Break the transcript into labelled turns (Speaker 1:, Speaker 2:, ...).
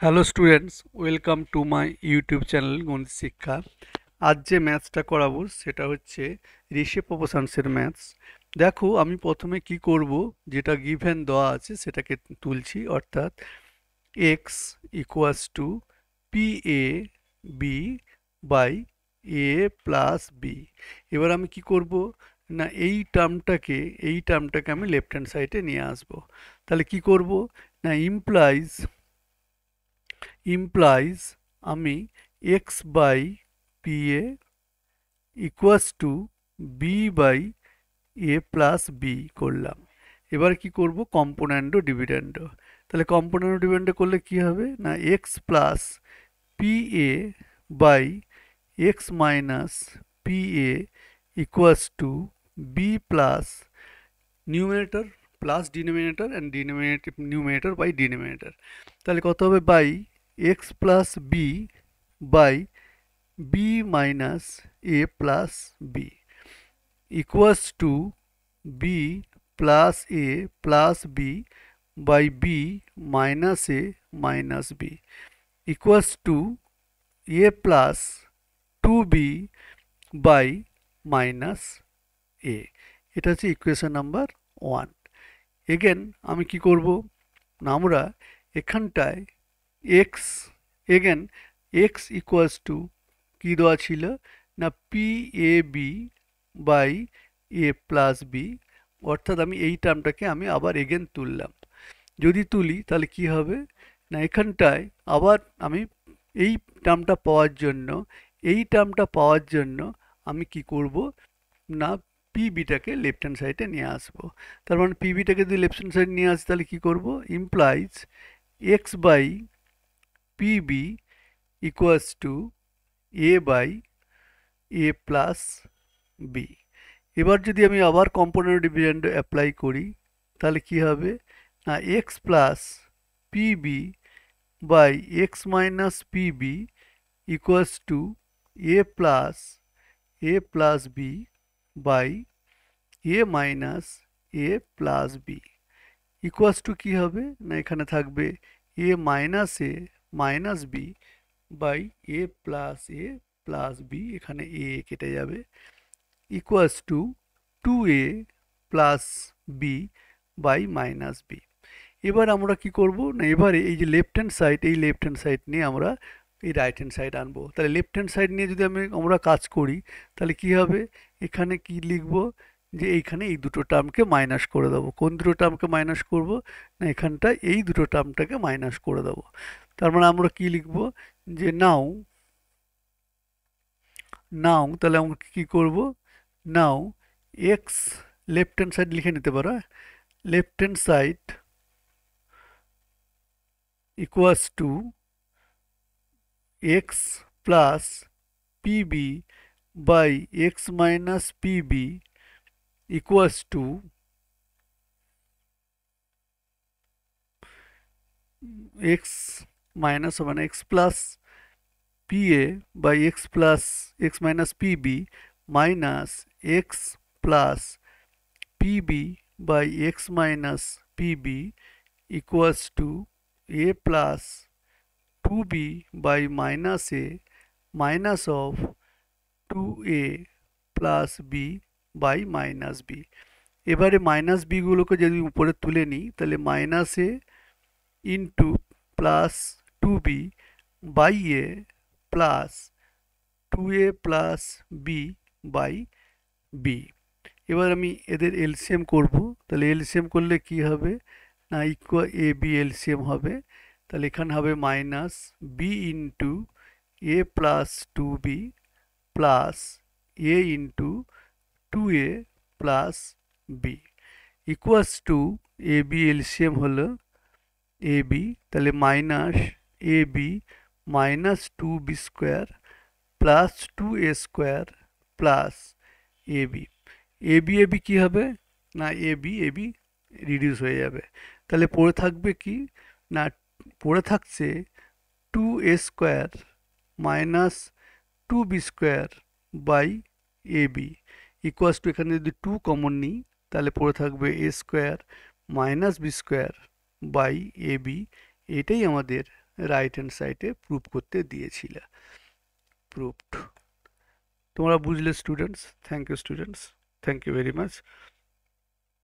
Speaker 1: Hello students, welcome to my YouTube channel গণিত শিক্ষা। আজ যে ম্যাথসটা করাবো সেটা হচ্ছে রেশিও প্রপোর্শনসের ম্যাথস। দেখো আমি প্রথমে কি করব, যেটা গিভেন দেওয়া আছে সেটাকে তুলছি, অর্থাৎ x equals to p A B by A plus b. এবার আমি কি করব না, এই টার্মটাকে আমি লেফট হ্যান্ড সাইডে নিয়ে আসব। তাহলে কি করব না, ইমপ্লাইজ আমি x by p a equals to B by A plus b করলাম। এবার কি করব, কম্পোনেন্ট ও ডিভিডেন্ড। তাহলে কম্পোনেন্ট ও ডিভিডেন্ড করলে কি হবে না, x plus p a by x minus p a equals to B plus numerator plus denominator and numerator by denominator. তাহলে কত হবে, by x plus B by B minus A plus B equals to B plus a plus B by B minus A minus B equals to A plus two B by minus A. এটা হচ্ছে equation number 1। Again আমি কি করব না, আমরা এখানটায় x again x equals to কী দেওয়া ছিল না, P A B by A plus B, অর্থাৎ আমি এই টার্মটাকে আমি আবার এগেন তুললাম। যদি তুলি তাহলে কি হবে না, এখানটায় আবার আমি এই টার্মটা পাওয়ার জন্য আমি কি করব না, পিবিটাকে লেফট হ্যান্ড সাইডে নিয়ে আসবো। তার মানে পিবিটাকে যদি লেফট হ্যান্ড সাইড নিয়ে আসি তাহলে কি করব, implies x by p b equals to a by A plus b. এবার যদি আমি আবার কম্পোনেন্ট ডিভিডেন্ড অ্যাপ্লাই করি তাহলে কি হবে না, x plus PB by x minus PB equals to A plus B by A minus A plus B equals to কী হবে না, এখানে থাকবে A minus B by A plus B, এখানে এ কেটে যাবে, equals to two A plus B by minus B. এবার আমরা কি করব না, এবারে এই যে লেফট হ্যান্ড সাইড, এই লেফট হ্যান্ড সাইড নিয়ে আমরা এই রাইট হ্যান্ড সাইড আনবো। তাহলে লেফট হ্যান্ড সাইড নিয়ে যদি আমরা কাজ করি তাহলে কি হবে, এখানে কি লিখব যে এইখানে এই দুটো টার্মকে মাইনাস করে দেবো। কোন দুটো টার্মকে মাইনাস করব না, এখানটা এই দুটো টার্মটাকে মাইনাস করে দেবো। তার মানে আমরা কি লিখব যে নাও তাহলে আমরা কি করব, now x left hand side লিখে নিতে পারো, left hand side equals to x plus PB by x minus PB equals to x minus হবে না, x plus p a by x minus p b minus x plus PB by x minus PB equals to A plus two B by minus A minus of two A plus B by minus b. এবারে minus বিগুলোকে যদি উপরে তুলে নিই তাহলে minus a into plus two B by A plus two A plus B by b. এবার আমি এদের এলসিএম করব। তাহলে এলসিএম করলে কি হবে না, ইকুয়াল এ বি এলসিএম হবে। তাহলে এখানে হবে minus B into A plus two B plus A into two A plus B equals to A B LCM হলো এ বি, তাহলে minus A B minus two B square plus two A square plus A B. A B কী হবে না, A B reduce হয়ে যাবে। তাহলে পড়ে থাকবে কি না, পড়ে থাকছে two A square minus two B square by A B equals to, এখানে যদি টু কমন নিই তাহলে পড়ে থাকবে A square minus B square by A B. এটাই আমাদের রাইট হ্যান্ড সাইডে প্রুভ করতে দিয়েছিলে। প্রুভড। তোমরা বুঝলে students? Thank you students, thank you very much.